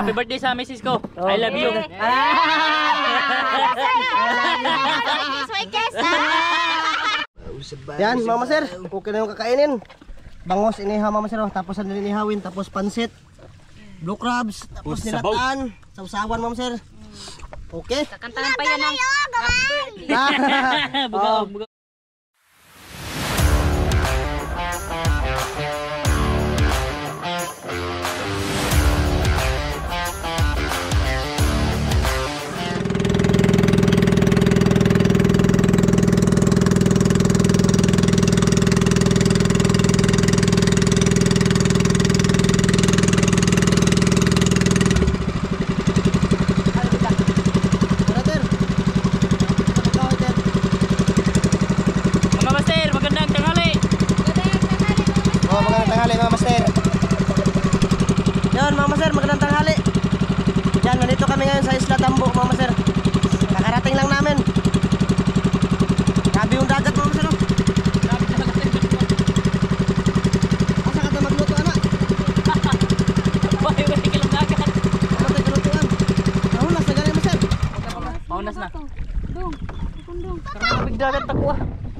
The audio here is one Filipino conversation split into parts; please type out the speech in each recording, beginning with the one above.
Happy birthday sa misis ko. I love you. Yan, Mama Sir. Okay na yung kakainin. Bangos inihaw, Mama Sir. Tapos ang nilihawin. Tapos pansit. Blue crabs. Tapos nilataan. Sausawan, Mama Sir. Okay. Kakantahan pa yan ang Bugaw, bugaw.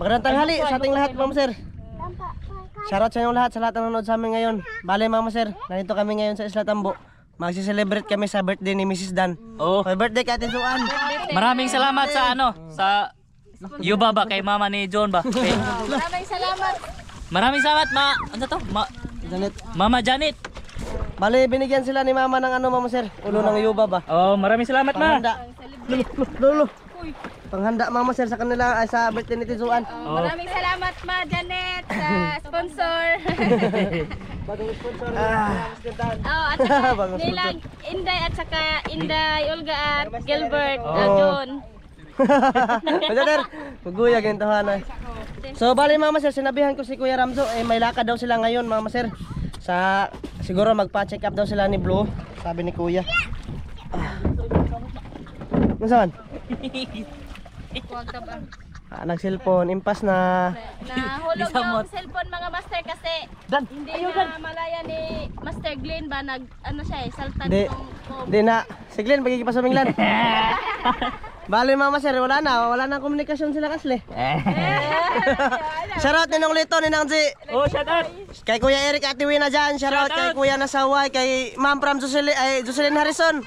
Magandang tanghali sa ating lahat, Mama Sir. Shoutout sa inyong lahat, sa lahat ng nanonood sa amin ngayon. Bale, Mama Sir, nandito kami ngayon sa Isla Tambo. Magsi-celebrate kami sa birthday ni Mrs. Dan. Happy birthday kay Ate Suan. Maraming salamat sa sa Yubaba kay mama ni John ba. Maraming salamat. Maraming salamat ano to? Janet. Mama Janet. Bale, binigyan sila ni Mama ng Mama Sir, ulo ng Yubaba. Maraming salamat, Ma. Panghanda. Lolo. Panghanda, Mama Sir, sa kanila sa birthday ni Ate Suan. Maraming salamat, Ma Janet, sa sponsor. Bagong sponsor. At saka nilang Inday at saka Inday, Olga at Gilbert, John. Sir, maguya gintahan. So bali, Mama Sir, sinabihan ko si Kuya Ramzo, may lakad daw sila ngayon, Mama Sir. Siguro magpa-check up daw sila ni Blue, sabi ni Kuya. Nasaan? Huwag tabang. Nag-cellphone, impas na. Nahulog yung cellphone, mga master, kasi hindi na malaya ni Master Glenn ba saltan yung phone. Di na. Si Glenn, pagiging pa sa Minglan. Bali, Mama Sir, wala na komunikasyon sila kasli. Shoutout Ninong Lito, Ninang G. Shoutout. Kay Kuya Eric at Wina dyan. Shoutout kay Kuya Nasaway, kay Ma'am from Jocelyn Harrison.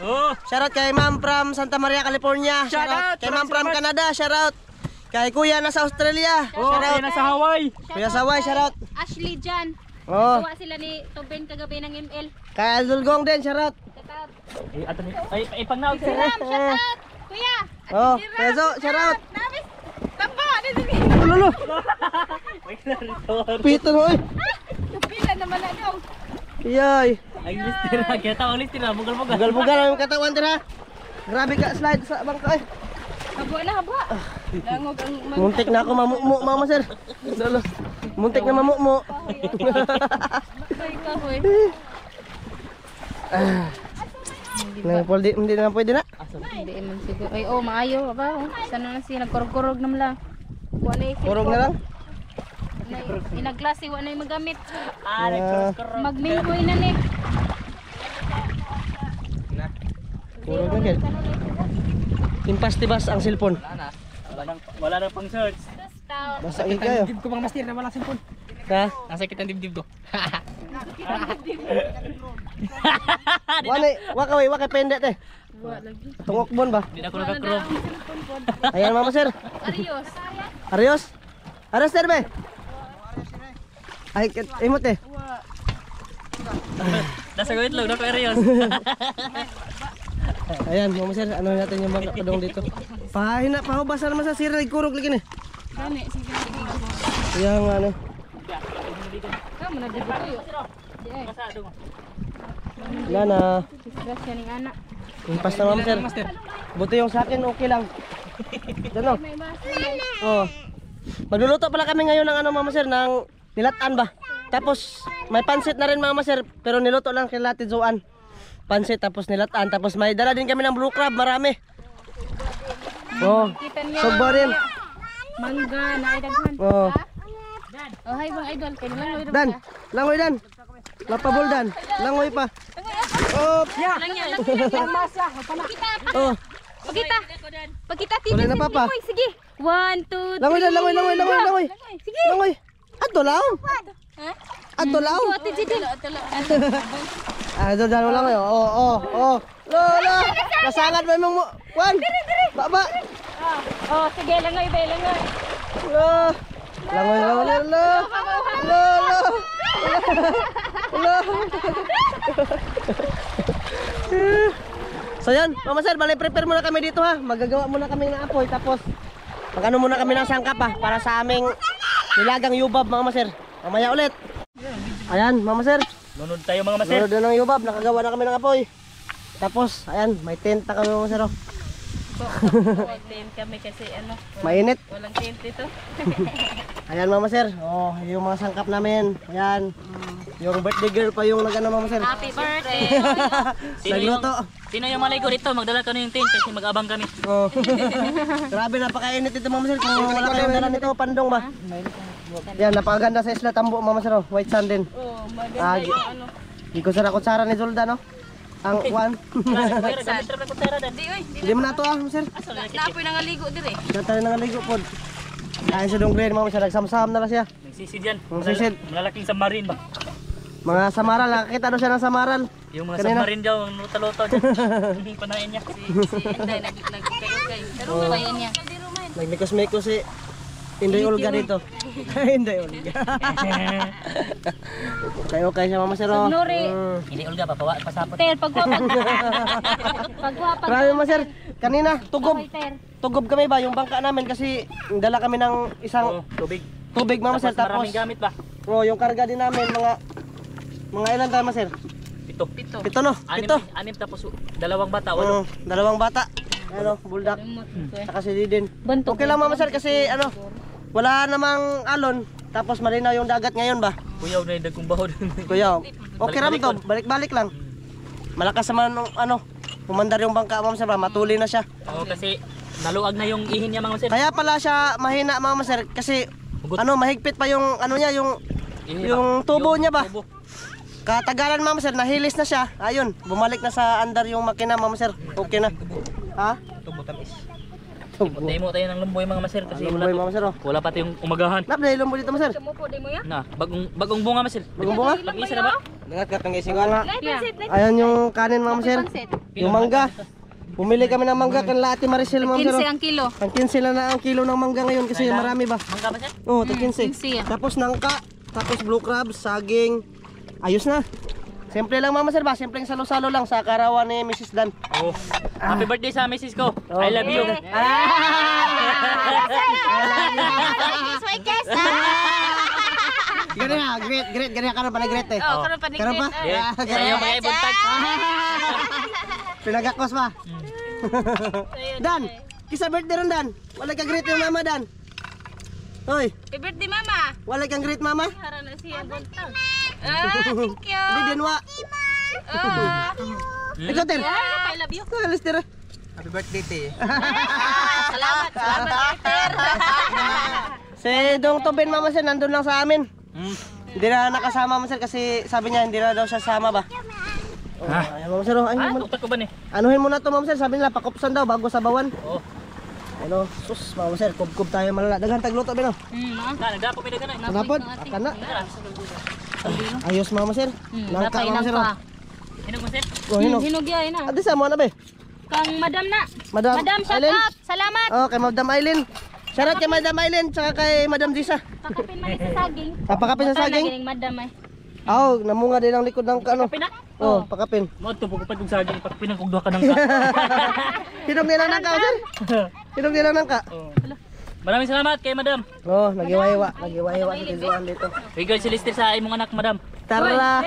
Shoutout kay Ma'am from Santa Maria, California. Shoutout kay Ma'am from Canada. Shoutout kay Kuya nasa Australia. Kuya nasa Hawaii. Kuya Saway, shoutout. Ashley Jan. Tuwa sila ni Tuben kagabi ng ML. Kay Azulgong din, shoutout. Ipangnaw sila. Shoutout. Kuya. Peso, shoutout. Nabis. Tamba. Lolo. Pito mo eh. Pila naman na dong. Iyay. Ay, listira. Kita ko listira. Bugal-bugal. Bugal-bugal ang katawan tira. Grabe ka slide sa bangka eh. Haba na haba. Langog ang Muntik na ako mamukmo, Mama Sir. Lolo. Muntik na mamukmo. kahoy. Hindi na pwede na. Hindi man siguro. Ay, maayo ba? Sana na siya nagkurog-kurog naman lang. Kurog na lang. Inagklase wa na yung magamit. Nagkurog-kurog. Magminggoy na ni. Kurog na gid. Impas tibas ang cellphone. Wala na pang search. Basta kayo. Dibdib ko bang master na wala cellphone. Ha? Nasa kitang dibdib ko. Waka pendet eh. Tungokbon ba? Hindi na ako nagkakrog. Ayan, Mama Sir. Arios? Arios Sir be? Ay, imot eh. Nasa gawin lang, naka-areos. Ayan, Mama Sir, ano natin yung bangka padong dito. Pahubasan naman sa sira, kurog lagi ni. Gani, sige. Yang ano. Kamu na dito kayo. Wala na. Disgrasya ning anak. Impas na, Mama Sir. Buti yung sa akin, okay lang. Diyan o. Magluluto pala kami ngayon ng Mama Sir, ng nilataan ba? Tapos may pansit na rin, Mama Sir, pero niluto lang kay Ate Joan. Pansit tapos nilataan, tapos may dala din kami ng blue crab, marami. Sugba rin. Mangga na ay daghan. Hay bang idol kay langoy Dan. Langoy Dan. Lapabol Dan. Langoy pa. Oh, Lang yan. oh. Pagkita Tuloy na, Papa. Sige. 1, 2, 3. Langoy. Sige. Langoy. Ato lang. Ha? Ato lang. Ate Jidin. Ah, dalo lang yo. Oh. Lola. Nasangat mo mong Juan. Baba. Oh, sige, langoy, be, langoy. Langoy. Lola. So yan, Mama Sir, bali prepare muna kami dito ha. Magagawa muna kami ng apoy tapos magano muna kami ng sangkap ha para sa aming nilagang yubab Mama Sir. Mamaya ulit. Ayan, Mama Sir. Lunod tayo mga master. Lunod na ng yubab, nakagawa na kami ng apoy. Tapos, ayan, may tent na kami Mama Sir. Oh. Mag-tent kami kasi Mainit. walang tent dito. Ayan Mama Sir. Oh, yung mga sangkap namin. Ayan. Yung birthday girl pa yung nagano Mama Sir. Happy birthday. Nagluto. Sino yung maligo dito? Magdala ka na yung tent kasi mag-abang kami. Oh. Grabe, napakainit ito Mama Sir. Kung wala kayong dala nito, pandong ba? Yan, napakaganda sa isla Tambo Mama Sir. Oh. White sand din. Oh, maganda yung Hindi ko sa kutsara ni Zulda no? Ang Juan. Hindi mo na ito Mama Sir. Naapoy nang aligo dire. Natali na nga ligo po. Ayan sa Donglen Mama Sir. Nagsamsam na lang siya. Nagsisid yan. Nagsisid. Malalaking submarine ba? Mga samaral, nakakita daw siya ng samaral. Yung mga Kanina. submarine daw, ang luto-luto dyan. Hindi panain niya. Si Inday nagkayog-kay. Pero kaya niya. Nagmikos-mikos si Inday Olga dito. Inday Olga. Okay siya Mama Sir. Oh. Nuri. Hindi Olga, papawa, pasapot. Ter, pagwapag. Pagwapag. Grabe Mama Sir. Kanina, tugob. Ter. Tugob kami ba yung bangka namin kasi dala kami ng isang Tubig. tubig Mama Sir. Tapos Tapos maraming gamit ba? yung karga din namin mga ilan tayo Mama Sir? Pito. Pito no? Pito. Anim tapos dalawang bata. Dalawang bata. Ano, buldak. Saka si Didin. Bantok. Okay lang Mama Sir kasi ano, wala namang alon. Tapos malinaw yung dagat ngayon ba? Kuyaw na yung dagkong bahod. Kuya, okay ram to. Balik-balik lang. Malakas naman nung ano, pumandar yung bangka Mama Sir ba? Matuli na siya. Oo, kasi naluag na yung ihin niya mga sir. Kaya pala siya mahina Mama Sir kasi ano, mahigpit pa yung ano niya, yung tubo niya ba? Tubo. Katagalan Mama Sir, nahilis na siya. Ayun, bumalik na sa andar yung makina Mama Sir. Okay na. Ha? Tubo tamis. Tubo. Tayo mo tayo ng lumboy mga maser kasi Lumboy Mama Sir. Oh. wala pa tayong umagahan. Nap dahil lumboy dito Mama Sir. Kumupo di mo ya? Na, bagong bunga maser. Bagong bunga? Pag-isa na ba? Dengat ka pangising wala. Pansit. Ayan yung kanin Mama Sir. Pansit. Yung mangga. Bumili kami ng mangga kan Ate Maricel Mama Sir. 15 ang kilo. Ang 15 na ang kilo ng mangga ngayon kasi marami ba? Mangga ba sir? Oo, 15. 15. Tapos nangka, tapos blue crab, saging. Ayos na. Simple lang Mama Sir ba? Simpleng salo-salo lang sa karawan ni Mrs. Dan. Oh. Happy birthday sa misis ko. I love you. Gani ha, great, gani ka na pala great eh. Oh, karon pa ni. Karon pa? Yeah. Sa'yo mga ibuntag. Pinagakos pa. Dan, kisa birthday ron Dan. Wala ka great yung mama Dan. Hoy, Happy birthday mama. wala kang great mama? Hara na siya buntag. Thank you. Hindi dinwa. Ikaw Ter. I love you. Alis Ter. Happy birthday, te. Salamat, Ter. Si Dong Tobin Mama Sir nandun lang sa amin. Hindi na nakasama Mama Sir kasi sabi niya hindi na daw siya sama ba. Oh, ayan Mama Sir. Oh, ayun, Mama. Tuktak ko ba ni? Anuhin mo na to Mama Sir, sabi nila pakupsan daw bago sa bawan. Oo. Ano, sus Mama Sir, kubkub tayo malala. Daghan tagluto ba no? Nagdapo may dagan na. Kanapod, kana. Ayos Mama Sir. Nangka Mama Sir. Oh. Hinog mo sir? Oh, hinog. Hinog ya ina. Ate sa mo na be? Kang madam na. Madam shout Aileen? out. Salamat. Oh, kay Madam Aileen. Shoutout kay Madam Aileen tsaka kay Madam Disa. Pakapin man sa saging. Pakapin sa saging? Gining madam ay. Aw, namunga din ang likod ng ano. Pinak? Oh, pakapin. Mo to pagupad kog saging pag pinangkugduha ka nang ka. Hinog nila nang ka, sir. Hinog nila nang ka. Oh. Maraming salamat kay madam. Oh, nagiwaiwa sa tiguan dito. Bigay si Lister sa imong anak madam. Tara.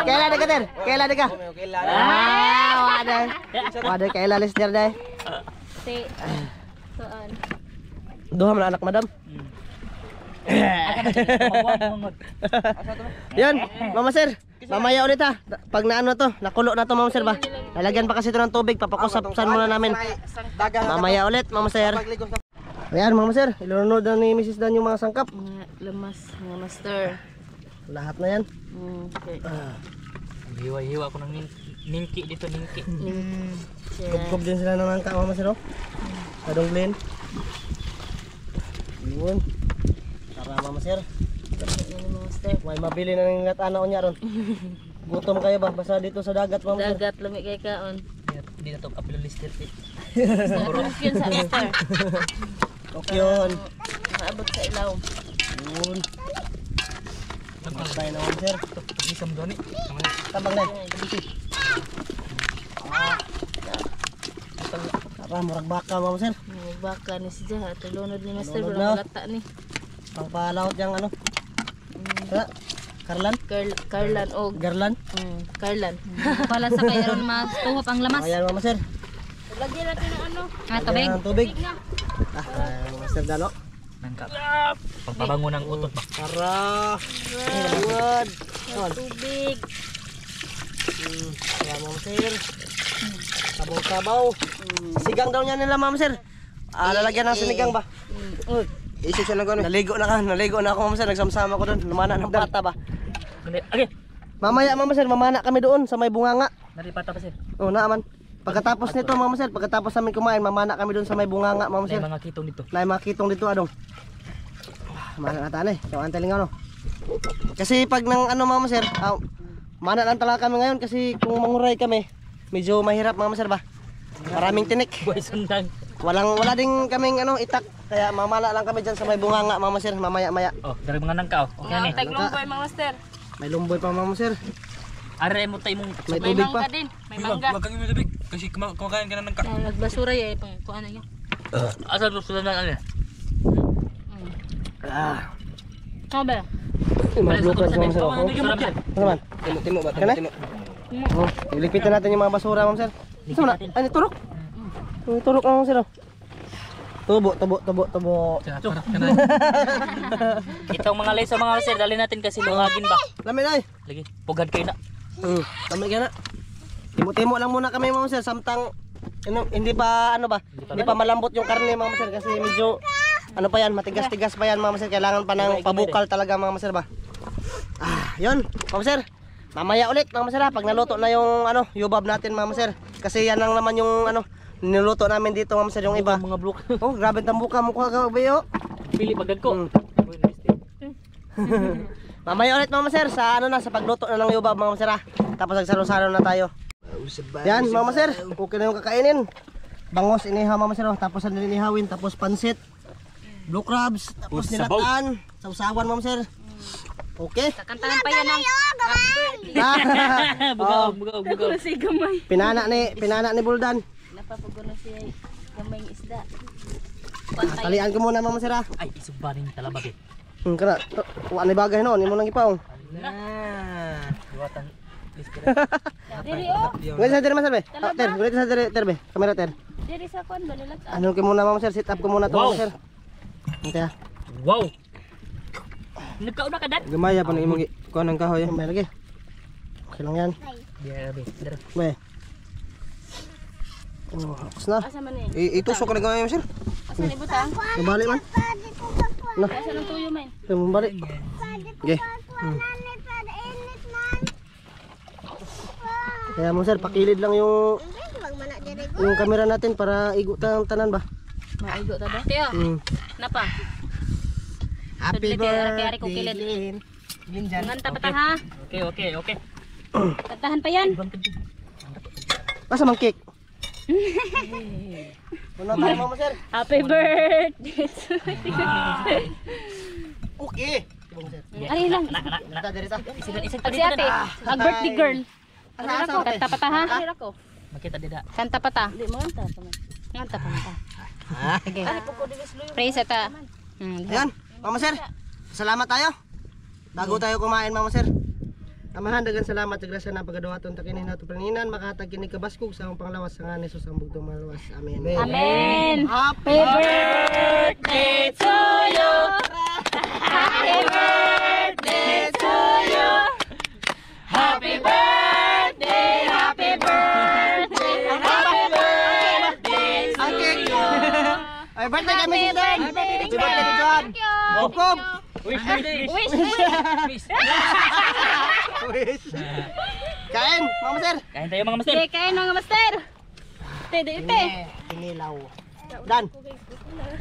Kailan ka, Ter? Kailan ka? Waday kailan Lister day. Si Soan. Duha man anak madam. Yan, Mama Sir. Mamaya ulit ha. Pag naano to, nakulo na to Mama Sir ba? Lalagyan pa kasi ito ng tubig, papakusapsan muna namin. Mamaya ulit Mama Sir. Ayan Mama Sir, ilunod na ni Mrs. Dan yung mga sangkap. Lamas, mga master. Lahat na yan. Okay. Hiwa-hiwa ko ng ningki dito, ningki. Kubkob din sila ng nangka, Mama Sir, oh. Kadong Glenn. Yun. Tara, Mama Sir. May mabili na ng latana o niya ron. Gutom kayo ba? Basta dito sa dagat, Mama Sir. Dagat lumi kay kaon. Hindi na to kapilo listed eh. Purok yun sa Esther. Okay yun. Maabot sa ilaw. Yun. Tayo na, Mama Sir. Isam doon eh. Tabang na. Tara, murag baka, Mama Sir. Baka ni siya. Tulunod ni Master. Tulunod Walang na. lata ni. Pangpalawot yung ano. Tara, Karlan? Karlan o. Garlan? Karlan. Pala sa kaya ron mas tuhop ang lamas. Ayan, Mama Sir. Lagyan natin ng ano. Lagyan ng tubig. Mama Sir Dalo. Nangka. Pagpabango ng utot ba? Tara. Good. Tubig. Ayan, Mama Sir. Sabaw-sabaw. Sigang daw niya nila, Mama Sir. Lalagyan ng sinigang ba? Isip siya na gano'n. Naligo na ako, Mama Sir. Nagsamsama ko doon. Lumana ng bata ba? Okay. Mamaya, Mama Sir, mamana kami doon sa may bunganga. Naripata pa sir. Oo, naaman. Pagkatapos nito, Mama Sir, pagkatapos namin kumain, mamana kami doon sa may bunganga, Mama Sir. May mga kitong dito. Nay makitong dito adong. Mana na tane, so anteling ano. Kasi pag nang ano, Mama Sir, mana lang talaga kami ngayon kasi kung manguray kami, medyo mahirap, Mama Sir ba. Maraming tinik. Buhay sundang. Wala ding kaming ano itak, kaya mamala lang kami diyan sa may bunganga, Mama Sir, mamaya-maya. Oh, dari mga nangka oh. Okay ni. Taglumboy mga Master. May lumboy pa, Mama Sir. Are mo tay mong May tubig pa. din. May mangga. Wag kang imilibig kasi kumakain ka na ng Nagbasura eh pang kuan niya. asa susunod na ano. Ano ba? Mablukan si Mama Sir. Oh, Sarap sir. ano naman? timo ba? Kana? Oh, ilipitan natin yung mga basura, Ma'am Sir. Saan na? Ay, turok. Turok na, Ma'am Sir. Tubo. Itong mga lesa mga sir, dali natin kasi luhagin ba. Lami na. Lagi, pugad kayo na. Lami ka na. Timo-timo lang muna kami, Ma'am Sir, samtang hindi pa ano ba? Hindi pa malambot yung karne, Ma'am Sir, kasi medyo ano pa yan, matigas-tigas pa yan, Ma'am Sir. Kailangan pa ng pabukal talaga, Ma'am Sir ba. Yun, Ma'am Sir. Mamaya ulit, Ma'am Sir, pag naluto na yung ano, yubab natin, Ma'am Sir. Kasi yan lang naman yung ano, niluto namin dito, Ma'am Sir, yung iba. Mga blok. Oh, grabe tambuka mukha ka, bayo. Pili pagdag ko. Mamaya ulit, Mama Sir, sa ano na, sa pagluto na ng yubab, Mama Sir. Tapos nagsaro-saro na tayo. Yan, Mama Sir, okay na yung kakainin. Bangos, inihaw, Mama Sir. Tapos ang ninihawin, tapos pansit, blue crabs, tapos nilataan, sausawan, Mama Sir. Okay. Kantahan pa yan ng Bugaw. si gamay. Pinana ni Buldan. Napapagulo siya gamay isda. Talian ko muna, Mama Sir. Ay, isubanin talabag eh. Kana, wala ni bagay no, imo nang ipaong. Diwatan. Diri o. Ngayon sa dire, Mama Sir, be. Ter, gulit sa dire, ter, be. Kamera, ter. Diri sa kon balilat. Ano ko muna, Mama Sir, sit up ko muna to, Wow. Mama Sir. Okay. Wow. Nagkauna ka dat? Gamaya pa ng imong kuan ng kahoy. May lagi. Okay lang yan. Grabe. Be. Oh, tapos na. Asa man eh? Itusok ka na gamaya sir. Asa ni butang? Nabali man. Na, Asa ng tuyo man? nabali. Okay. Kaya mo sir, pakilid lang yung camera natin para igo tang tanan ba? Maigo ta ba? Tiyo. Napa? Happy Kaya ko kilid. Nganta pa ta ha? Okay. Kantahan pa yan. Masa mang cake? Muna tayo, Mama Sir. Happy birthday to you. Okay. Ay lang. Dito, dito. Isang Si ate, ang birthday girl. Asa Kanta pa ta ha? Makita dida. Kanta pa ta. Hindi mo kanta pa man. Kanta pa ta. Sige. Praise ta. Ayan, Mama Sir. Salamat tayo. Bago tayo kumain, Mama Sir. Amahan, dagan salamat sa grasya na pagadawaton takinin nato paninan makatag kini kabaskog sa among panglawas sa ngalan ni Jesus ang bugtong malawas. Amen. Amen. Happy birthday to you. Happy birthday to you. Happy birthday, happy birthday, happy birthday to you. Ay, birthday kami sister. Happy birthday to John. Bukog. Wish. Kain, mga master. Kain tayo mga master. Okay, kain mga master. Ite. Tinilaw. Dan.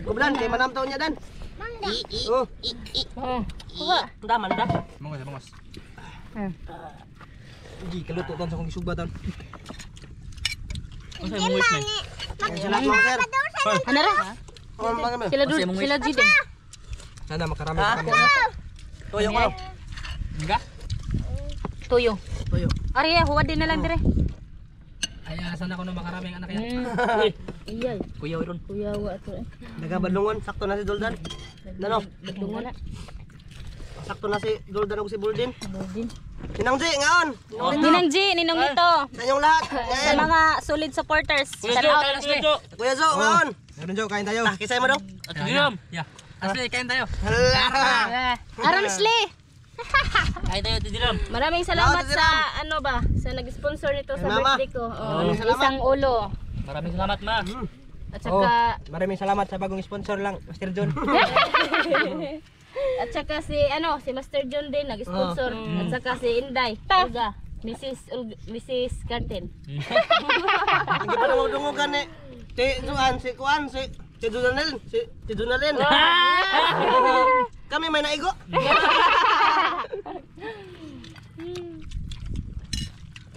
Kublan, kay manam taon niya, Dan. Oh, Kuha. daman da. Bangos. Di kaluto tan sa kong isuba tan. Ano sa'yo mong wish, man? Salamat, mga sir. Ano ra? Oh, mga Sila Kasi mong wish. sila G din. Sana makarami pa kami. Tuyo ko. Enggak? Tuyo. Tuyo. Ari, huwad din na lang dire. Ay, sana ko na makarami ang anak yan. Iyay. Kuya Iron. Kuya wa to. Nagabadlungon, sakto na si Duldan. Ano? Badungan na. Sakto na si Duldan ug si Buldin. Budin. Ninang G, ngaon. Ninang G, ninong ito. Sa inyong lahat. Sa mga solid supporters. Kuya Shout Jo, out. kain na sila Jo. Kuya Jo, ngaon. Meron Jo, kain tayo. Ah, kisay mo daw. At Diram. Ya. Asli, kain tayo. Hala. Aram Sli. Kain tayo at Diram. Maraming salamat Salamat, sa ano ba, sa nag-sponsor nito sa Mama. birthday ko. Maraming salamat. Isang ulo. Maraming salamat ma. At saka Maraming salamat sa bagong sponsor lang, Master John. at saka si ano, si Master John din nag-sponsor. At saka si Inday, Olga, Mrs. Carten. Hindi pa na magdungugan ni si Kuan, si Dunalin, si Dunalin. Kami may naigo.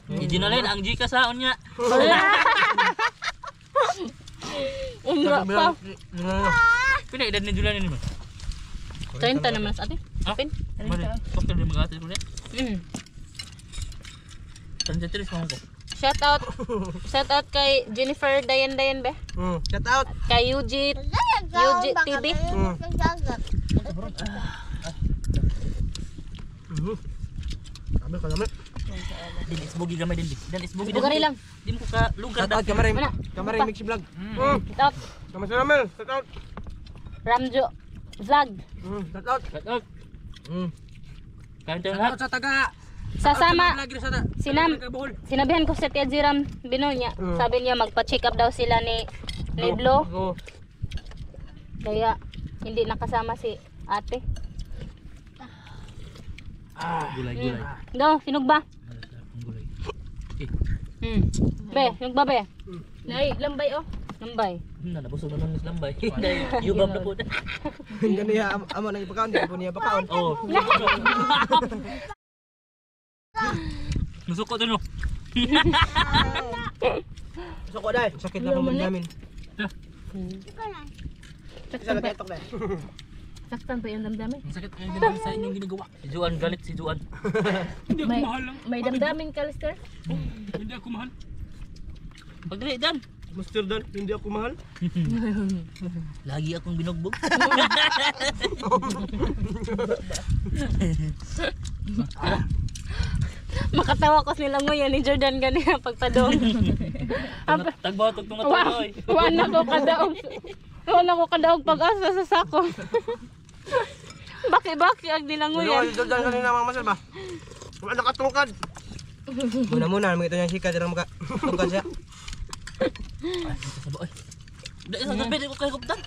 Idinalin ang G kasaon niya. Umra pa. Pina edad ni Julian ini, man. 30 naman sa atin. Apin? Mari, pakil din mag-ate ko niya. Mm. 33 mo ko. Shout out kay Jennifer Dayan be. Shout out. Kay UG TV. Sabi ka naman. Din isbugi gamay din. Dan isbugi. Bugari lang. Di mo ka lugar Shout out kamarin. Mana? Kamarin mix vlog. Shout out Sama si Ramel. Shout out. Ramjo Vlog. Shout out. Cut out. Kain tayo lahat. Sa taga. Sasama. Lagi sa ta. Sinabihan ko sa Tia Jiram Binoy niya. Sabi niya magpa-check up daw sila ni Blo. Oh. Kaya hindi nakasama si ate. Gulay. Do, sinog ba? Gulay. Be, sinog ba be? Nay, lambay oh. Lambay. Nabusog na ng lambay. Dahil yubab na po. Hindi niya amo nang ipakaon, di po niya pakaon. Oh. Nusok ko din no. Gusto ko dahil. Sakit na pang namin. Isa lang tok dahil. Saktan pa yung damdamin. Ang sakit ang din sa inyong ginagawa. Si Juan galit si Juan. May damdamin ka, Lester? Hindi ako mahal. Pagdali dan. Master Dan, hindi ako mahal. Lagi akong binugbog. Makatawa ko sila mo yan ni Jordan ganyan pagpadong. Tagbaw tug tungatoy. Wala ko kadaog. Wala ko kadaog pag-asa sa sako. Baki-baki ang nilanguyan. Ano Jordan kanina mga masal ba? Wala nakatungkad. Muna mga ito niya sikat dirang maka. Tungkad siya. Sabaw. Dai sa gabi ko kay kuptan.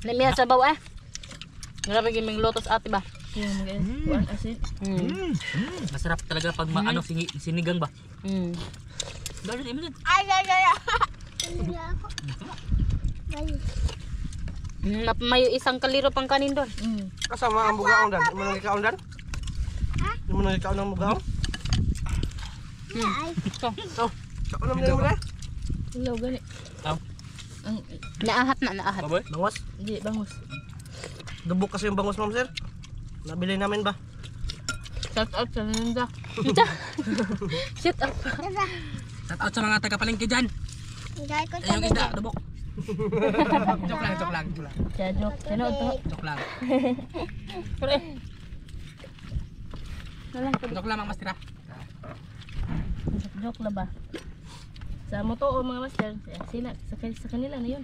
Namiya sa baw eh. Grabe giming lotos ate ba? Kuan asin. Masarap talaga pag maano sinigang ba. Dali din mo. Ay. May isang kaliro pang kanin doon. Kasama ang bugaong Dan. Imo nang ikaon Dan? Imo nang ikaon ng bugaong? Ito. Ikaon naman din mo dahil. Ilaw gani. Aw. Naahat. Baboy. Bangos. Di bangus. Dubok kasi yung bangos ma'am sir. Nabili namin ba? Shout out sa Linda. Shout out. Shout out sa mga taga palengke diyan. Ayong isda, dubok. Joke lang. Joke. Sino to? Joke lang. Pre. Nalang ko. Joke lang ang mastira. Joke na ba? Sa mo to o mga master, sila sa kanila na yun.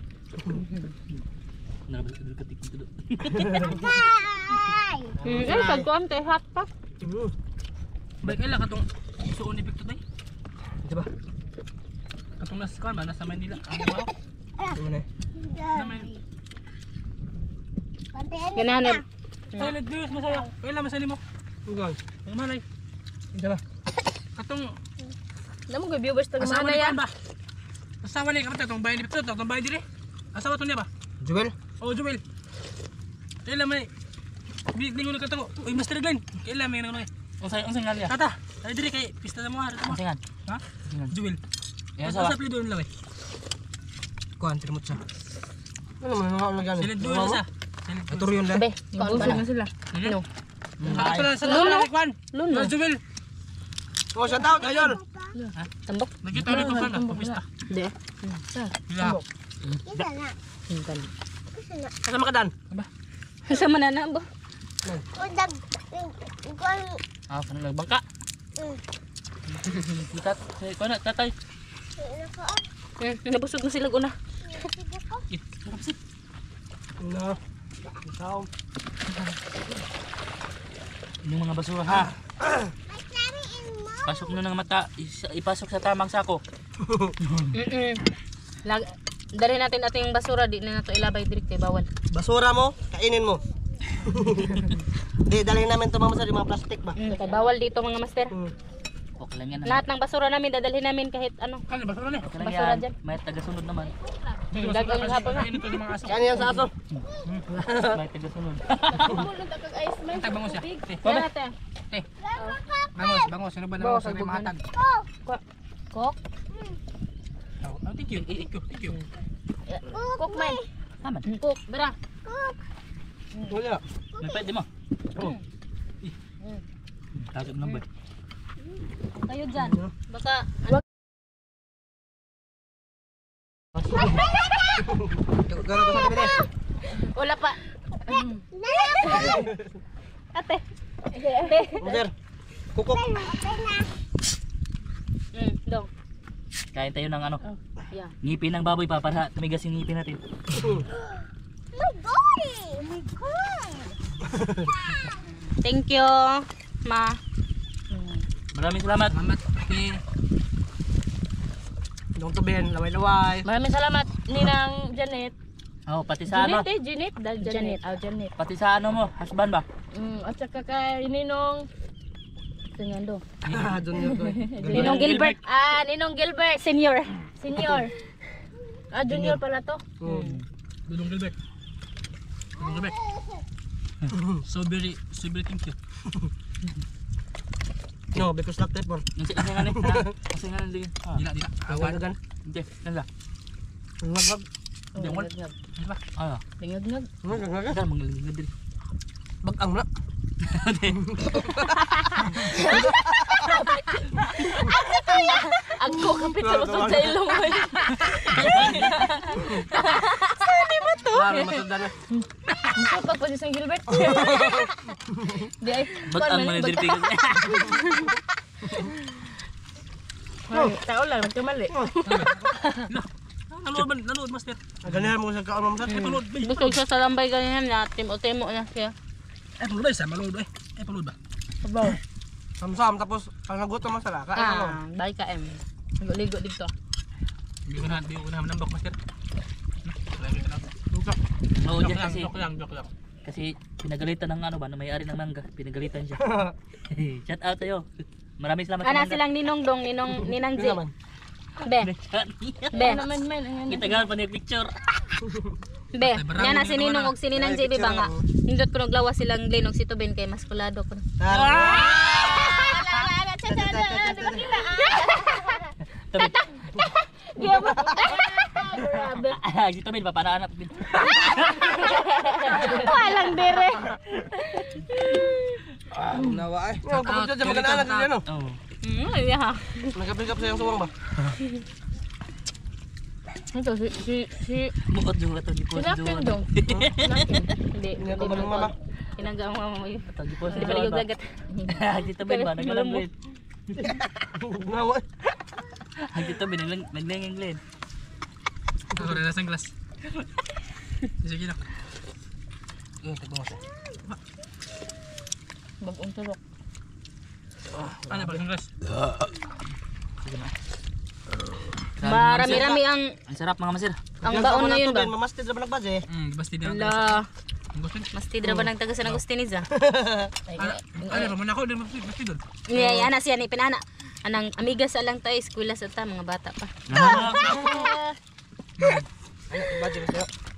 Nabalik ka tiktok to. Ay, pagkuhan kay hot pa. Baik lang katong suon ni Victor day. Di ba? Katong nasa kan ba nasa Manila. Ang wow. Ano na? Ganahan Silent viewers masaya. Kailan masali mo? Ugol. Ang malay. Isa ba? Katong Alam mo, viewers to asawa gumana ni yan. Juan ba? Asawa ni kapatid, itong bayan ni Pito, itong bayan dire. Asawa to niya ba? Joel? Oh, Joel. Kailan may ningon na katong, uy, Master Glenn. Kailan may ningon na. Unsay nga niya? Tata, ay dire kay pista na mo ha. Unsay nga? Ha? Unsay nga? Joel. Yan Mas sa. usap doon lang eh. Kuhan, tirimot siya. Ano naman, ano gano'n? Silent doon sa. Ito rin lang. Be, kausap na sila. No. Ako pala sa lolo. Kwan. Luno. Joel. Oh, shout out, ayun! Tambok. Nakita dito sa na, pista. Hindi. Bila. Kasama ka Dan? Sa manana ba? Ah, ano nagbangka? Tat, ko na tatay. Nabusog na sila una. No. Ikaw. Yung mga basura ha. Pasok na ng mata, ipasok sa tamang sako. Dalhin natin ating basura, di na nato ilabay direct kay bawal. Basura mo, kainin mo. Di, dalhin namin ito mga mga plastic ba? Kay bawal dito mga master. Okay lang yan. Lahat ng basura namin dadalhin namin kahit ano. Ano ba sura ni? Okay lang basura yan. dyan. May tagasunod naman. Dagang yung hapon na. Ito yung mga aso. Kainin yan sa aso. May tagasunod. Bangus ya. Yan natin. Bangus. Ano ba naman sa matag? Kok. Oh, thank you. Thank you. Kok man. Taman. Kok, bera. Wala. May pwede mo. Oo. Tawag number. Kayo dyan. Baka Gano'n sa tabi din. wala pa. Ate. Ate. Sir, kukok. Dong. Kain tayo ng ano, Yeah. ngipin ng baboy pa para tumigas yung ngipin natin. Thank you, ma. Maraming salamat. Salamat. Okay. Dong tabihin, laway-laway. Maraming salamat Ninang Janet. Oh, pati sa ano? Janet. Janet. Pati sa ano mo, husband ba? At saka kay Ninong Singando. Junior to. Ninong Gilbert. Ninong Gilbert. Senior. Junior pala to. Dudong Gilbert. So very thank you. No, because like that one. Kasi nga ni. Kasi nga ni. Dila. Awan gan. Hindi, nanda. Ngag. Jangan. Ah, Lingag-ngag. Ngag. ada manglingid din. Bagang na. Ako kapit sa usod sa ilong mo. Claro, matanda na. Gusto pag po si Gilbert. Di ay. Ba't ang manidirpi kasi? Tao lang, nagkamali. Nanood master. Ganyan mo sa kaon mo sa. Panood. Busog siya sa lambay ganyan na timo na siya. Panood sa malood eh. Panood ba? Sabaw. Samsam tapos pag nagutom mo sa laka. Bye ka em. Ligo dito. Hindi ko na nambok master. Oo, dyan kasi. Joke lang. Kasi pinagalitan ng ano ba, na may-ari ng mangga. Pinagalitan siya. Shout out sa'yo. Maraming salamat Ana mangga. silang Ninong Dong, Ninang J. Naman. Be. Be. Kita gan pa ni picture. Be. Yan na si Ninong og si Ninang J ba nga. Nindot ko naglawas silang Glenn og si Tuben kay maskulado ko. Grabe. Dito min papanaan na. Walang dire. Nawa ay. Kapag dyan magandaan natin yan o. Oh. Yeah. Nagka-pick up sa yung suwang ba? Ito si Buot juga to di post Sinapin dong. Hindi. Hindi ako balong mama. Kinangga mo mama mo yun. to di post. Hindi pala yung gagat. Dito min ba naglalambit. Nawa. Dito min naglengeng len. Ako rin nasa glass. Sige na. Bagong tulok. Ano ba ang glass? Sige na. Marami-rami ang Ang sarap mga masir. baon ngayon ba? Mamastid na ba nagbase? Basti din. Ala. Mas tidra ba ng taga San Agustin iza? Ano naman ako, di masti doon. Iya, ana siya ni pinana. Anang amiga sa lang tayo, eskwela sa ta, mga bata pa.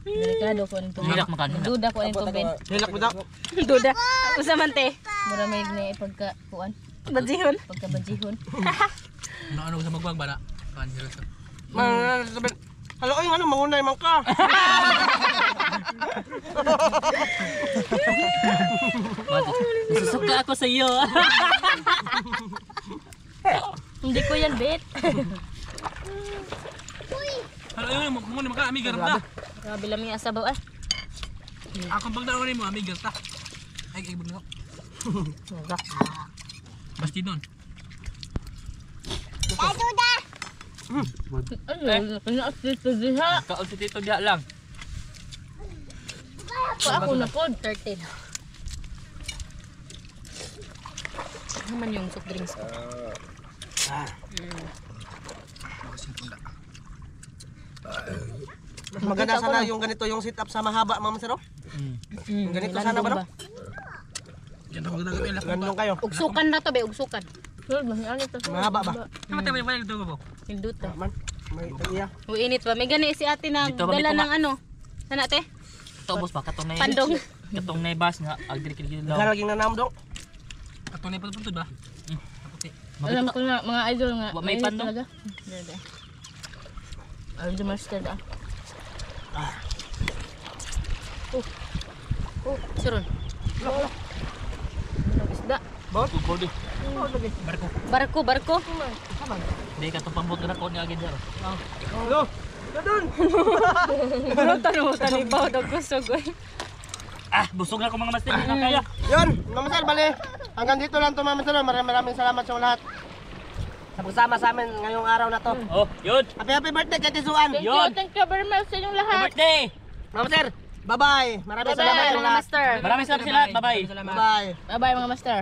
Delikado ko ang tubig. Hilak makan. Duda ko ang tubig. Hilak mo daw. Duda. Usa man te. Mura may ni pagka kuan. Badjihon. Pagka bajihon. Ano sa magwag ba na? Halo, oy, ano, mangunay man ka. Nasusuka ako sa iyo. Hindi ko yan, bet. Ano yun, mo ni maka amiga ra. Grabe lang yung asabaw ah. Akong pagdaan mo amiga ta. Ay ibon ko. Basti doon. Ano, kanya-asito diha. Kaon si Tito diha lang. Pa ako na pod. 13. Ano man yung soft drinks ko? Maganda sana yung ganito yung sit up sa mahaba, Ma'am Sir. Yung ganito sana ba, no? Diyan ako nagawin lang. Ganun kayo. Ugsukan na to be, ugsukan. Sir, mahal ito. Mahaba ba? Kamatay mo yung dito ko. Hinduta. Man, may iya. Uinit ba? May gani si ate na Dito ba may dala tuma- ng ano? Sana te? Tobos pa katong nay. Pandong. Katong nay bas nga agdiri-kili daw. Galaging nanam dong. Ato na putod ba? Kaputi. Alam ko na, mga idol nga. Wa may mainit pandong? talaga. Dede. Idol master ah. Suron. Isda. Body. Barko, barko. Di katong pambot na ko ni agad daro. Hello. Dadun. Bro, tanong tanibaw daw kusog eh. Ah, busog na ko mga master, hindi na kaya. Yun, Ma'am Sir, bali. Hanggang dito lang to, Ma'am Sir. Maraming salamat sa lahat. Sa pagsama sa amin ngayong araw na to. Oh, yun. Happy birthday kay Tisuan. Thank you very much sa inyong Happy lahat. birthday. Ma'am Sir, bye-bye. Maraming salamat sa Mga lahat. master. Maraming salamat. Bye-bye. Bye-bye. Bye-bye mga master.